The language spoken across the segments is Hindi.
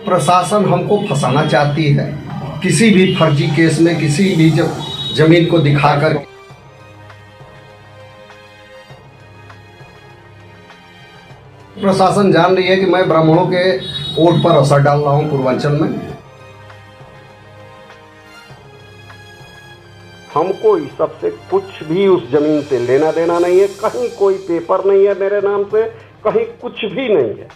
प्रशासन हमको फंसाना चाहती है किसी भी फर्जी केस में, किसी भी जमीन को दिखाकर। प्रशासन जान रही है कि मैं ब्राह्मणों के वोट पर असर डाल रहा हूं पूर्वांचल में। हमको इस सब से कुछ भी उस जमीन से लेना देना नहीं है। कहीं कोई पेपर नहीं है मेरे नाम से, कहीं कुछ भी नहीं है।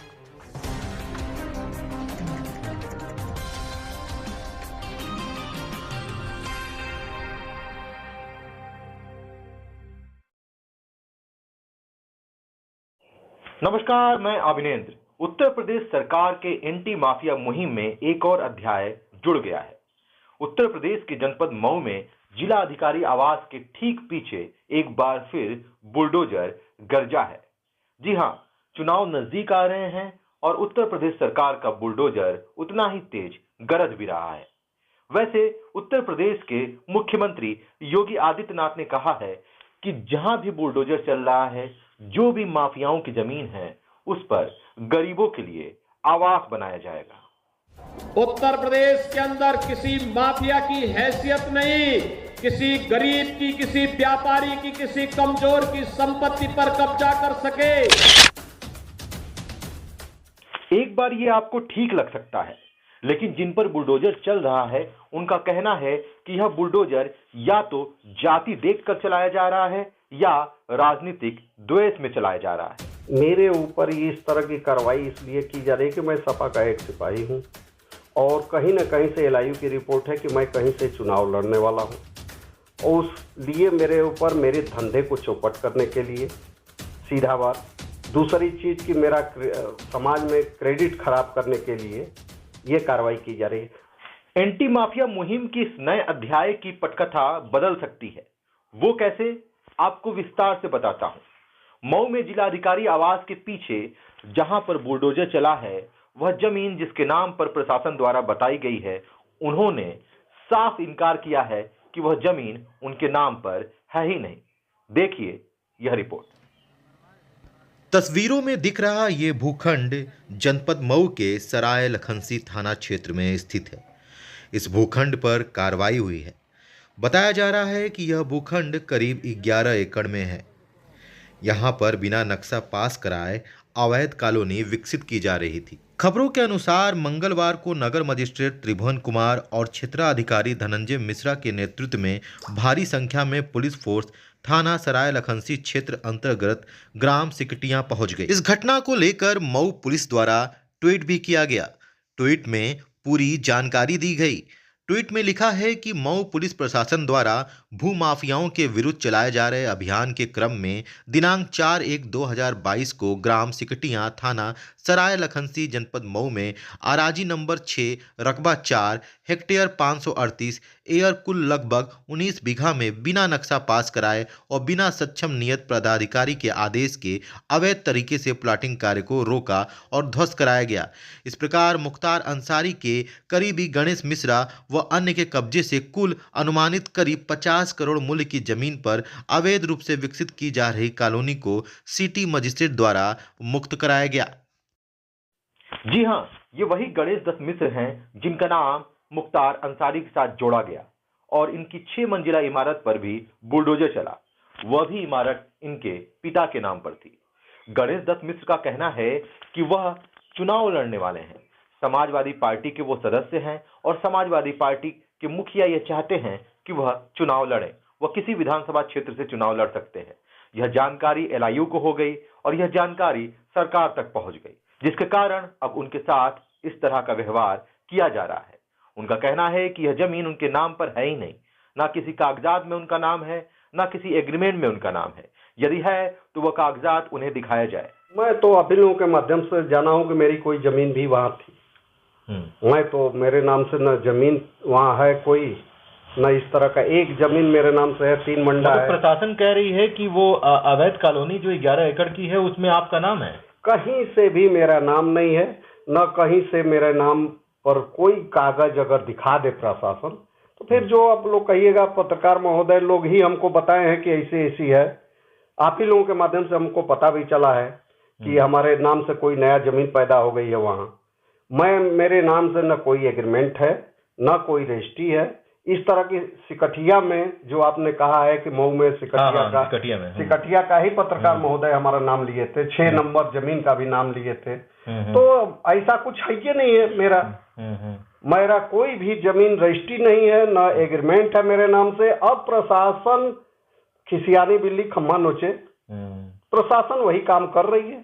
नमस्कार, मैं अभिनेंद्र। उत्तर प्रदेश सरकार के एंटी माफिया मुहिम में एक और अध्याय जुड़ गया है। उत्तर प्रदेश के जनपद मऊ में जिला अधिकारी आवास के ठीक पीछे एक बार फिर बुलडोजर गरजा है। जी हां, चुनाव नजदीक आ रहे हैं और उत्तर प्रदेश सरकार का बुलडोजर उतना ही तेज गरज भी रहा है। वैसे उत्तर प्रदेश के मुख्यमंत्री योगी आदित्यनाथ ने कहा है कि जहां भी बुलडोजर चल रहा है, जो भी माफियाओं की जमीन है, उस पर गरीबों के लिए आवास बनाया जाएगा। उत्तर प्रदेश के अंदर किसी माफिया की हैसियत नहीं, किसी गरीब की, किसी व्यापारी की, किसी कमजोर की संपत्ति पर कब्जा कर सके। एक बार ये आपको ठीक लग सकता है, लेकिन जिन पर बुलडोजर चल रहा है उनका कहना है कि यह बुलडोजर या तो जाति देखकर चलाया जा रहा है या राजनीतिक द्वेष में चलाया जा रहा है। मेरे ऊपर इस तरह की कार्रवाई इसलिए की जा रही है कि मैं सपा का एक सिपाही हूं और कहीं न कहीं से एलआईयू की रिपोर्ट है कि मैं कहीं से चुनाव लड़ने वाला हूं और उस लिए मेरे ऊपर मेरे धंधे को चौपट करने के लिए सीधा बात। दूसरी चीज कि मेरा समाज में क्रेडिट खराब करने के लिए ये कार्रवाई की जा रही है। एंटी माफिया मुहिम की इस नए अध्याय की पटकथा बदल सकती है। वो कैसे, आपको विस्तार से बताता हूं। मऊ में जिलाधिकारी आवास के पीछे जहां पर बुलडोजर चला है, वह जमीन जिसके नाम पर प्रशासन द्वारा बताई गई है, उन्होंने साफ इनकार किया है कि वह जमीन उनके नाम पर है ही नहीं। देखिए यह रिपोर्ट। तस्वीरों में दिख रहा ये भूखंड जनपद मऊ के सराय लखनसी थाना क्षेत्र में स्थित है। इस भूखंड पर कार्रवाई हुई है। बताया जा रहा है कि यह भूखंड करीब 11 एकड़ में है। यहाँ पर बिना नक्शा पास कराए अवैध कॉलोनी विकसित की जा रही थी। खबरों के अनुसार मंगलवार को नगर मजिस्ट्रेट त्रिभुवन कुमार और क्षेत्राधिकारी धनंजय मिश्रा के नेतृत्व में भारी संख्या में पुलिस फोर्स थाना सराय लखनसी क्षेत्र अंतर्गत ग्राम सिकटियां पहुंच गई। इस घटना को लेकर मऊ पुलिस द्वारा ट्वीट भी किया गया। ट्वीट में पूरी जानकारी दी गई। ट्वीट में लिखा है कि मऊ पुलिस प्रशासन द्वारा भूमाफियाओं के विरुद्ध चलाए जा रहे अभियान के क्रम में दिनांक 4/1/2022 को ग्राम सिकटियां थाना सराय लखनसी जनपद मऊ में आराजी नंबर 6 रकबा 4 हेक्टेयर 538 एयर कुल लगभग 19 बीघा में बिना नक्शा पास कराए और बिना सक्षम नियत पदाधिकारी के आदेश के अवैध तरीके से प्लाटिंग कार्य को रोका और ध्वस्त कराया गया। इस प्रकार मुख्तार अंसारी के करीबी गणेश मिश्रा व अन्य के कब्जे से कुल अनुमानित करीब 50 करोड़ मूल्य की जमीन पर अवैध रूप से विकसित की जा रही कॉलोनी को सिटी मजिस्ट्रेट द्वारा मुक्त कराया गया। जी हां, ये वही गणेश दत्त मिश्र हैं जिनका नाम मुख्तार अंसारी के साथ जोड़ा गया और इनकी 6 मंजिला इमारत पर भी बुलडोजर चला। वह भी इमारत इनके पिता के नाम पर थी। गणेश दत्त मिश्र का कहना है कि वह चुनाव लड़ने वाले हैं। समाजवादी पार्टी के वो सदस्य हैं और समाजवादी पार्टी के मुखिया ये चाहते हैं कि वह चुनाव लड़े। वह किसी विधानसभा क्षेत्र से चुनाव लड़ सकते हैं। यह जानकारी एलआईयू को हो गई और यह जानकारी सरकार तक पहुंच गई, जिसके कारण अब उनके साथ इस तरह का व्यवहार किया जा रहा है। उनका कहना है कि यह जमीन उनके नाम पर है ही नहीं, ना किसी कागजात में उनका नाम है, ना किसी एग्रीमेंट में उनका नाम है। यदि है तो वह कागजात उन्हें दिखाया जाए। मैं तो अपीलों के माध्यम से जाना हूं कि मेरी कोई जमीन भी वहां थी। मैं तो मेरे नाम से न जमीन वहां है कोई, न इस तरह का एक जमीन मेरे नाम से है। 3 मंडा है। प्रशासन कह रही है कि वो अवैध कॉलोनी जो 11 एकड़ की है उसमें आपका नाम है। कहीं से भी मेरा नाम नहीं है, न कहीं से मेरे नाम पर कोई कागज अगर दिखा दे प्रशासन तो फिर जो आप लोग कहिएगा, पत्रकार महोदय लोग ही हमको बताए हैं कि ऐसी ऐसी है। आप ही लोगों के माध्यम से हमको पता भी चला है कि हमारे नाम से कोई नया जमीन पैदा हो गई है वहां। मेरे नाम से न कोई एग्रीमेंट है, न कोई रजिस्ट्री है। इस तरह की सिकटिया में जो आपने कहा है कि मऊ में सिकटिया का ही पत्रकार महोदय हमारा नाम लिए थे, 6 नंबर जमीन का भी नाम लिए थे। तो ऐसा कुछ है ही नहीं है मेरा कोई भी जमीन रजिस्ट्री नहीं है, न एग्रीमेंट है मेरे नाम से। अब प्रशासन खिसियानी बिल्ली खम्मा नोचे, प्रशासन वही काम कर रही है।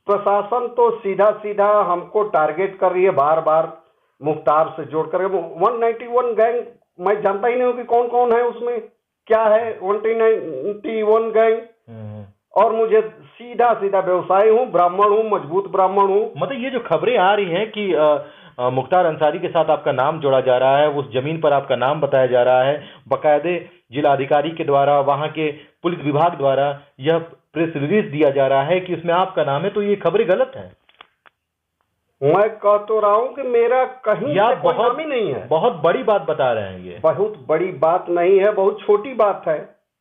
प्रशासन तो सीधा सीधा हमको टारगेट कर रही है, बार बार मुख्तार से जोड़ कर। 191 गैंग मैं जानता ही नहीं हूँ कि कौन कौन है उसमें, क्या है 191 गैंग। और मुझे सीधा सीधा व्यवसाय हूँ, ब्राह्मण हूँ, मजबूत ब्राह्मण हूँ। मतलब ये जो खबरें आ रही हैं कि मुख्तार अंसारी के साथ आपका नाम जोड़ा जा रहा है, उस जमीन पर आपका नाम बताया जा रहा है, बाकायदे जिलाधिकारी के द्वारा, वहां के पुलिस विभाग द्वारा यह प्रेस रिलीज दिया जा रहा है कि उसमें आपका नाम है, तो ये खबरें गलत हैं। मैं कह तो रहा हूँ कि मेरा कहीं से कोई नाम ही नहीं है। बहुत बड़ी बात बता रहे हैं ये। बहुत बड़ी बात नहीं है, बहुत छोटी बात है।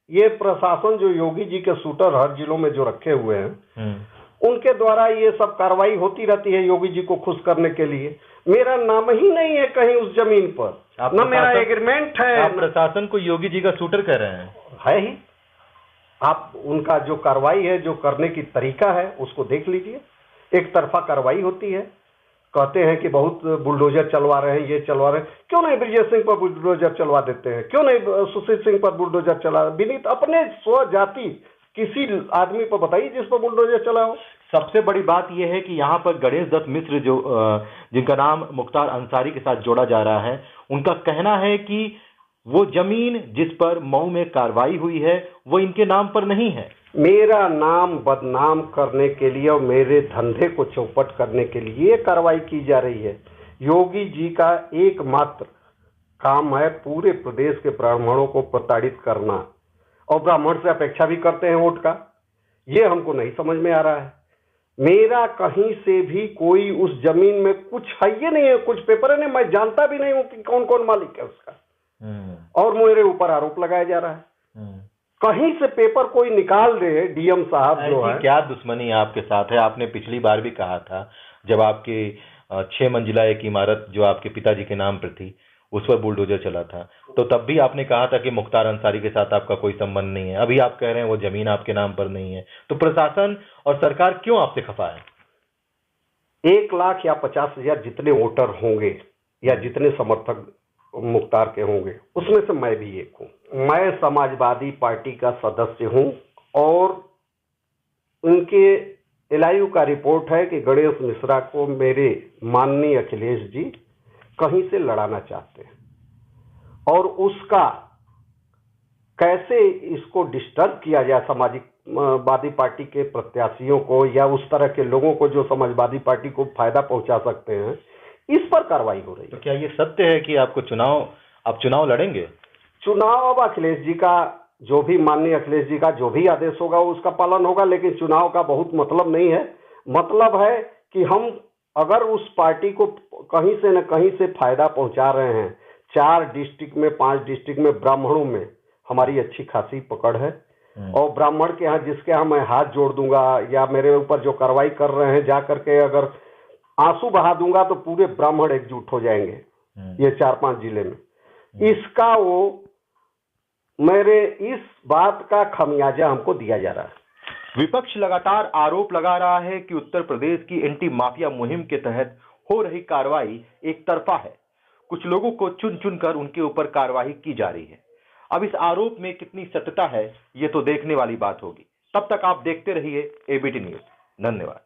ये प्रशासन जो योगी जी के शूटर हर जिलों में जो रखे हुए हैं, उनके द्वारा ये सब कार्रवाई होती रहती है योगी जी को खुश करने के लिए। मेरा नाम ही नहीं है कहीं उस जमीन पर, न मेरा एग्रीमेंट है। आप प्रशासन को योगी जी का शूटर कह रहे हैं? है ही। आप उनका जो कार्रवाई है, जो करने की तरीका है, उसको देख लीजिए। एक तरफा कार्रवाई होती है, कहते हैं कि बहुत बुलडोजर चलवा रहे हैं, ये चलवा रहे हैं। क्यों नहीं ब्रिजेश सिंह पर बुलडोजर चलवा देते हैं? क्यों नहीं सुशील सिंह पर बुलडोजर चला? विनीत अपने स्वजाति किसी आदमी पर बताइए जिस पर बुलडोजर चला हो। सबसे बड़ी बात यह है कि यहाँ पर गणेश दत्त मिश्र जो जिनका नाम मुख्तार अंसारी के साथ जोड़ा जा रहा है, उनका कहना है कि वो जमीन जिस पर मऊ में कार्रवाई हुई है वो इनके नाम पर नहीं है। मेरा नाम बदनाम करने के लिए और मेरे धंधे को चौपट करने के लिए कार्रवाई की जा रही है। योगी जी का एकमात्र काम है पूरे प्रदेश के ब्राह्मणों को प्रताड़ित करना, और ब्राह्मण से अपेक्षा भी करते हैं वोट का। ये हमको नहीं समझ में आ रहा है। मेरा कहीं से भी कोई उस जमीन में कुछ है ही नहीं है, कुछ पेपर नहीं, मैं जानता भी नहीं हूँ कि कौन कौन मालिक है उसका। और मेरे ऊपर आरोप लगाया जा रहा है। कहीं से पेपर कोई निकाल दे, डीएम साहब जो है। क्या दुश्मनी आपके साथ है? आपने पिछली बार भी कहा था, जब आपके 6 मंजिला एक इमारत जो आपके पिताजी के नाम पर थी उस पर बुलडोजर चला था, तो तब भी आपने कहा था कि मुख्तार अंसारी के साथ आपका कोई संबंध नहीं है। अभी आप कह रहे हैं वो जमीन आपके नाम पर नहीं है, तो प्रशासन और सरकार क्यों आपसे खफा है? 1 लाख या 50,000 जितने वोटर होंगे या जितने समर्थक मुख्तार के होंगे, उसमें से मैं भी एक हूँ। मैं समाजवादी पार्टी का सदस्य हूँ, और उनके एलआईयू का रिपोर्ट है कि गणेश मिश्रा को मेरे माननीय अखिलेश जी कहीं से लड़ाना चाहते हैं, और उसका कैसे इसको डिस्टर्ब किया जाए समाजवादी पार्टी के प्रत्याशियों को या उस तरह के लोगों को जो समाजवादी पार्टी को फायदा पहुंचा सकते हैं, इस पर कार्रवाई हो रही है। तो क्या ये सत्य है कि आप चुनाव लड़ेंगे? चुनाव अब अखिलेश जी का, जो भी माननीय अखिलेश जी का जो भी आदेश होगा उसका पालन होगा, लेकिन चुनाव का बहुत मतलब नहीं है। मतलब है कि हम अगर उस पार्टी को कहीं से न कहीं से फायदा पहुंचा रहे हैं, 4 डिस्ट्रिक्ट में 5 डिस्ट्रिक्ट में ब्राह्मणों में हमारी अच्छी खासी पकड़ है, और ब्राह्मण के यहाँ जिसके यहाँ मैं हाथ जोड़ दूंगा या मेरे ऊपर जो कार्रवाई कर रहे हैं जा करके अगर आंसू बहा दूंगा तो पूरे ब्राह्मण एकजुट हो जाएंगे ये 4-5 जिले में। इसका वो मेरे इस बात का खमियाजा हमको दिया जा रहा है। विपक्ष लगातार आरोप लगा रहा है कि उत्तर प्रदेश की एंटी माफिया मुहिम के तहत हो रही कार्रवाई एक तरफा है। कुछ लोगों को चुन चुनकर उनके ऊपर कार्रवाई की जा रही है। अब इस आरोप में कितनी सत्यता है ये तो देखने वाली बात होगी। तब तक आप देखते रहिए एबीटी न्यूज। धन्यवाद।